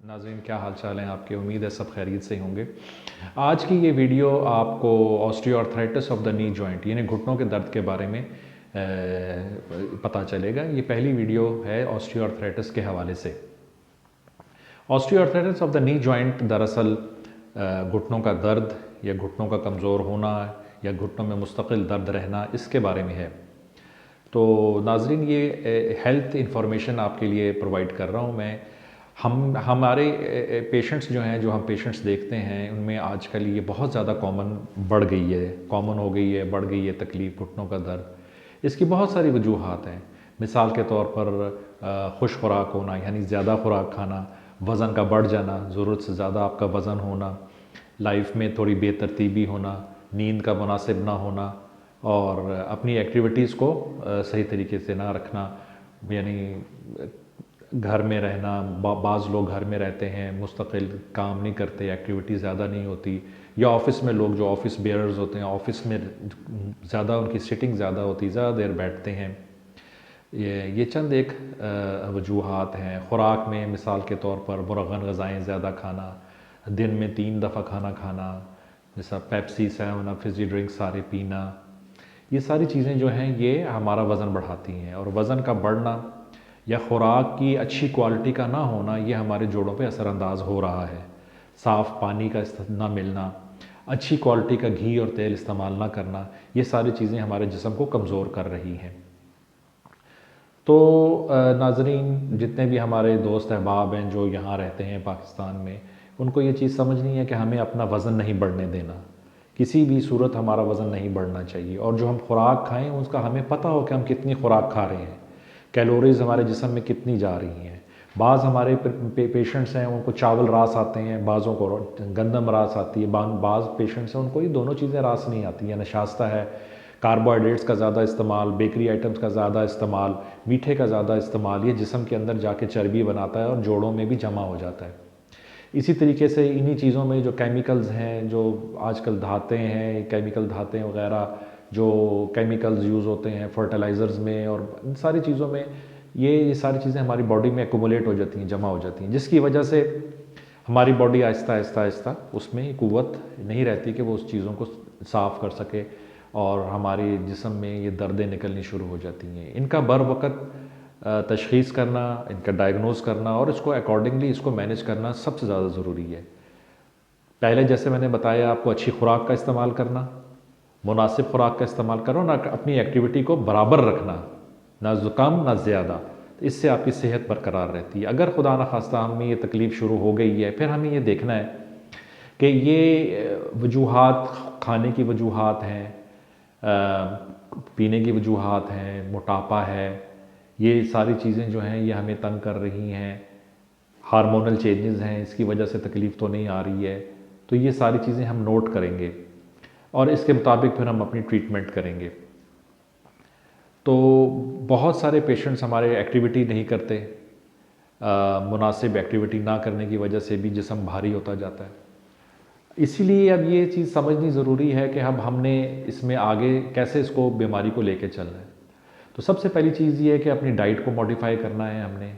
नाज़रीन, क्या हाल चाल हैं आपके। उम्मीद है सब खैरियत से ही होंगे। आज की ये वीडियो आपको osteoarthritis of the knee joint यानी घुटनों के दर्द के बारे में पता चलेगा। ये पहली वीडियो है ऑस्टियोआर्थराइटिस के हवाले से। Osteoarthritis of the knee joint दरअसल घुटनों का दर्द या घुटनों का कमज़ोर होना या घुटनों में मुस्तकिल दर्द रहना, इसके बारे में है। तो नाज़रीन, ये हेल्थ इंफॉर्मेशन आपके लिए प्रोवाइड कर रहा हूँ मैं। हमारे पेशेंट्स जो हैं, जो हम पेशेंट्स देखते हैं, उनमें आजकल ये बहुत ज़्यादा कॉमन हो गई है, बढ़ गई है तकलीफ़ घुटनों का दर्द। इसकी बहुत सारी वजूहात हैं। मिसाल के तौर पर खुश खुराक होना, यानी ज़्यादा खुराक खाना, वज़न का बढ़ जाना, ज़रूरत से ज़्यादा आपका वज़न होना, लाइफ में थोड़ी बेतरतीबी होना, नींद का मुनासिब ना होना और अपनी एक्टिविटीज़ को सही तरीके से ना रखना, यानी घर में रहना। बाज़ लोग घर में रहते हैं, मुस्तकिल काम नहीं करते, एक्टिविटी ज़्यादा नहीं होती, या ऑफ़िस में लोग जो ऑफ़िस बेयरर्स होते हैं, ऑफ़िस में ज़्यादा उनकी सिटिंग ज़्यादा होती, ज़्यादा देर बैठते हैं। ये चंद एक वजूहात हैं। ख़ुराक में मिसाल के तौर पर मुरगन ग़ज़ाएँ ज़्यादा खाना, दिन में 3 दफ़ा खाना खाना, जैसा पेप्सी, 7 अप, फिज़ी ड्रिंक सारे पीना, ये सारी चीज़ें जो हैं ये हमारा वज़न बढ़ाती हैं। और वज़न का बढ़ना या ख़ुराक की अच्छी क्वालिटी का ना होना, ये हमारे जोड़ों पे असरअंदाज हो रहा है। साफ़ पानी का ना मिलना, अच्छी क्वालिटी का घी और तेल इस्तेमाल ना करना, ये सारी चीज़ें हमारे जिस्म को कमज़ोर कर रही हैं। तो नाज़रीन, जितने भी हमारे दोस्त अहबाब हैं जो यहाँ रहते हैं पाकिस्तान में, उनको ये चीज़ समझनी है कि हमें अपना वज़न नहीं बढ़ने देना। किसी भी सूरत हमारा वज़न नहीं बढ़ना चाहिए। और जो हम खुराक खाएँ उसका हमें पता हो कि हम कितनी खुराक खा रहे हैं, कैलोरीज़ हमारे जिस्म में कितनी जा रही हैं। बाज़ हमारे पेशेंट्स हैं, उनको चावल रास आते हैं, बाज़ों को गंदम रास आती है, बाज़ पेशेंट्स हैं उनको ये दोनों चीज़ें रास नहीं आती हैं। नशास्ता है, कार्बोहाइड्रेट्स का ज़्यादा इस्तेमाल, बेकरी आइटम्स का ज़्यादा इस्तेमाल, मीठे का ज़्यादा इस्तेमाल, ये जिस्म के अंदर जाके चर्बी बनाता है और जोड़ों में भी जमा हो जाता है। इसी तरीके से इन्हीं चीज़ों में जो केमिकल्स हैं, जो आजकल धातें हैं, केमिकल धातें वगैरह जो केमिकल्स यूज़ होते हैं फर्टिलाइज़र्स में और इन सारी चीज़ों में, ये सारी चीज़ें हमारी बॉडी में एक्यूमुलेट हो जाती हैं, जमा हो जाती हैं, जिसकी वजह से हमारी बॉडी आहिस्ता आहिस्ता आहिस्ता उसमें क़ुव्वत नहीं रहती कि वो उस चीज़ों को साफ़ कर सके और हमारे जिस्म में ये दर्दें निकलनी शुरू हो जाती हैं। इनका बर वक़्त तशख़ीस करना, इनका डायग्नोज़ करना और इसको अकॉर्डिंगली इसको मैनेज करना सबसे ज़्यादा ज़रूरी है। पहले जैसे मैंने बताया आपको, अच्छी खुराक का इस्तेमाल करना, मुनासिब खुराक का इस्तेमाल करो, ना अपनी एक्टिविटी को बराबर रखना, ना कम ना ज़्यादा। तो इससे आपकी सेहत बरकरार रहती है। अगर खुदा न खास्ता हमें ये तकलीफ़ शुरू हो गई है, फिर हमें ये देखना है कि ये वजूहात खाने की वजूहात हैं, पीने की वजूहात हैं, मोटापा है, ये सारी चीज़ें जो हैं ये हमें तंग कर रही हैं। हार्मोनल चेंजेस हैं, इसकी वजह से तकलीफ़ तो नहीं आ रही है। तो ये सारी चीज़ें हम नोट करेंगे और इसके मुताबिक फिर हम अपनी ट्रीटमेंट करेंगे। तो बहुत सारे पेशेंट्स हमारे एक्टिविटी नहीं करते, मुनासिब एक्टिविटी ना करने की वजह से भी जिस्म भारी होता जाता है। इसीलिए अब ये चीज़ समझनी ज़रूरी है कि अब हमने इसमें आगे कैसे इसको बीमारी को लेके चलना है। तो सबसे पहली चीज़ ये है कि अपनी डाइट को मॉडिफ़ाई करना है, हमने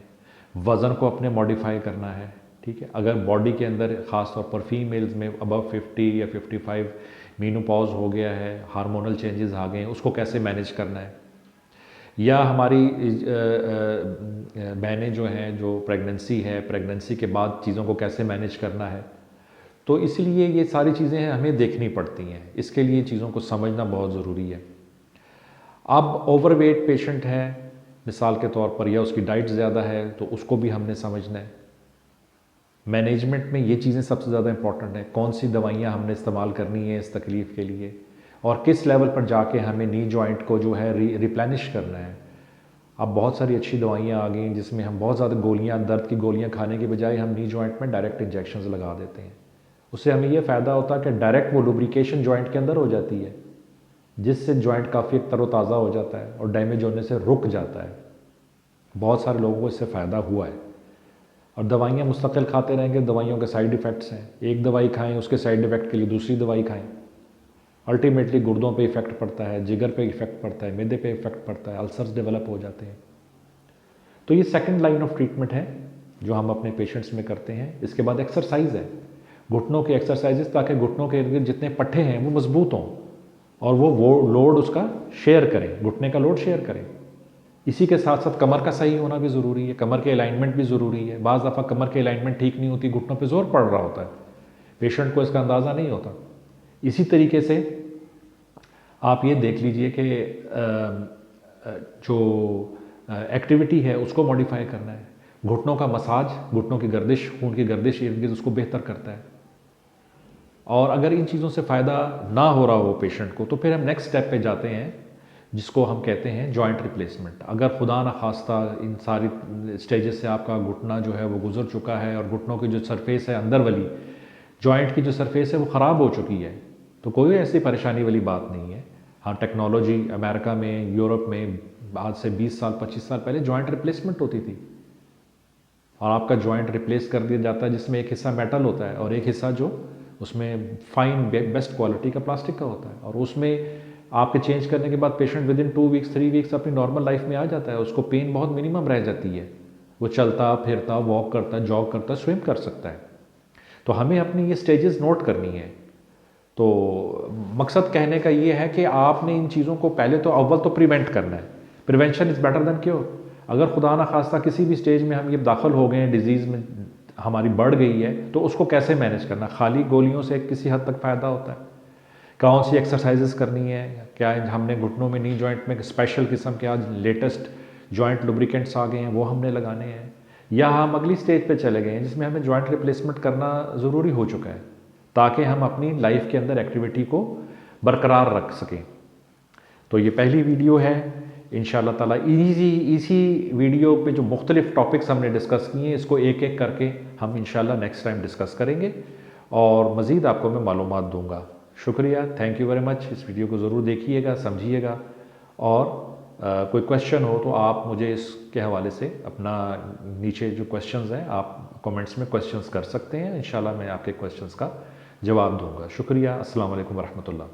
वज़न को अपने मॉडिफ़ाई करना है। ठीक है, अगर बॉडी के अंदर ख़ास तौर पर फीमेल्स में अबव 50 या 55 मीनोपॉज़ हो गया है, हार्मोनल चेंजेस आ गए हैं, उसको कैसे मैनेज करना है। या हमारी बहनें जो हैं, जो प्रेगनेंसी है, प्रेगनेंसी के बाद चीज़ों को कैसे मैनेज करना है। तो इसलिए ये सारी चीज़ें हमें देखनी पड़ती हैं। इसके लिए चीज़ों को समझना बहुत ज़रूरी है। अब ओवरवेट पेशेंट है मिसाल के तौर पर, या उसकी डाइट ज़्यादा है, तो उसको भी हमने समझना है। मैनेजमेंट में ये चीज़ें सबसे ज़्यादा इंपॉर्टेंट है। कौन सी दवाइयाँ हमने इस्तेमाल करनी है इस तकलीफ़ के लिए, और किस लेवल पर जाके हमें नी जॉइंट को जो है रिप्लेनिश करना है। अब बहुत सारी अच्छी दवाइयाँ आ गई जिसमें हम बहुत ज़्यादा गोलियाँ, दर्द की गोलियाँ खाने के बजाय हम नी जॉइंट में डायरेक्ट इंजेक्शंस लगा देते हैं। उससे हमें ये फ़ायदा होता है कि डायरेक्ट वो लुब्रिकेशन जॉइंट के अंदर हो जाती है, जिससे जॉइंट काफ़ी तरोताज़ा हो जाता है और डैमेज होने से रुक जाता है। बहुत सारे लोगों को इससे फ़ायदा हुआ है। और दवाइयाँ मुस्तकिल खाते रहेंगे, दवाइयों के साइड इफ़ेक्ट्स हैं। एक दवाई खाएं, उसके साइड इफ़ेक्ट के लिए दूसरी दवाई खाएं, अल्टीमेटली गुर्दों पे इफ़ेक्ट पड़ता है, जिगर पे इफ़ेक्ट पड़ता है, मैदे पे इफ़ेक्ट पड़ता है, अल्सर्स डेवलप हो जाते हैं। तो ये सेकंड लाइन ऑफ ट्रीटमेंट है। जो हम अपने पेशेंट्स में करते हैं। इसके बाद एक्सरसाइज है, घुटनों के एक्सरसाइजेस, ताकि घुटनों के इर्द गिर्द जितने पट्टे हैं वो मजबूत हों और वो लोड उसका शेयर करें, घुटने का लोड शेयर करें। इसी के साथ साथ कमर का सही होना भी ज़रूरी है, कमर के अलाइनमेंट भी ज़रूरी है। बाज़ दफ़ा कमर के अलाइनमेंट ठीक नहीं होती, घुटनों पे ज़ोर पड़ रहा होता है, पेशेंट को इसका अंदाज़ा नहीं होता। इसी तरीके से आप ये देख लीजिए कि जो एक्टिविटी है उसको मॉडिफाई करना है। घुटनों का मसाज, घुटनों की गर्दिश, खून की गर्दिश इर्द गिर्द उसको बेहतर करता है। और अगर इन चीज़ों से फ़ायदा ना हो रहा हो पेशेंट को, तो फिर हम नेक्स्ट स्टेप पे जाते हैं, जिसको हम कहते हैं जॉइंट रिप्लेसमेंट। अगर खुदा न खास्ता इन सारी स्टेजेस से आपका घुटना जो है वो गुजर चुका है और घुटनों की जो सरफेस है अंदर वाली, जॉइंट की जो सरफेस है वो ख़राब हो चुकी है, तो कोई ऐसी परेशानी वाली बात नहीं है। हाँ, टेक्नोलॉजी अमेरिका में, यूरोप में आज से 20 साल 25 साल पहले जॉइंट रिप्लेसमेंट होती थी और आपका जॉइंट रिप्लेस कर दिया जाता है, जिसमें एक हिस्सा मेटल होता है और एक हिस्सा जो उसमें फाइन बेस्ट क्वालिटी का प्लास्टिक का होता है। और उसमें आपके चेंज करने के बाद patient with in 2 weeks 3 weeks अपनी नॉर्मल लाइफ में आ जाता है। उसको पेन बहुत मिनिमम रह जाती है, वो चलता फिरता, वॉक करता, जॉग करता, स्विम कर सकता है। तो हमें अपनी ये स्टेजेस नोट करनी है। तो मकसद कहने का ये है कि आपने इन चीज़ों को पहले तो अव्वल तो प्रिवेंट करना है। Prevention is better than cure. अगर खुदा ना खास्ता किसी भी स्टेज में हम ये दाखिल हो गए हैं, डिजीज़ में हमारी बढ़ गई है, तो उसको कैसे मैनेज करना। खाली गोलियों से किसी हद तक फ़ायदा होता है। कौन सी एक्सरसाइजेस करनी है, क्या हमने घुटनों में, नी जॉइंट में स्पेशल किस्म के आज लेटेस्ट जॉइंट लुब्रिकेंट्स आ गए हैं, वो हमने लगाने हैं, या हम अगली स्टेज पे चले गए हैं जिसमें हमें जॉइंट रिप्लेसमेंट करना ज़रूरी हो चुका है, ताकि हम अपनी लाइफ के अंदर एक्टिविटी को बरकरार रख सकें। तो ये पहली वीडियो है। इंशाअल्लाह ताला इसी वीडियो पे जो मुख्तलिफ टॉपिक्स हमने डिस्कस किए हैं, इसको एक एक करके हम इंशाअल्लाह नेक्स्ट टाइम डिस्कस करेंगे और मज़ीद आपको मैं मालूमात दूँगा। शुक्रिया, थैंक यू वेरी मच। इस वीडियो को ज़रूर देखिएगा, समझिएगा, और कोई क्वेश्चन हो तो आप मुझे इसके हवाले से अपना नीचे जो क्वेश्चंस हैं आप कमेंट्स में क्वेश्चंस कर सकते हैं। इंशाल्लाह मैं आपके क्वेश्चंस का जवाब दूंगा। शुक्रिया। अस्सलाम वालेकुम रहमतुल्लाह।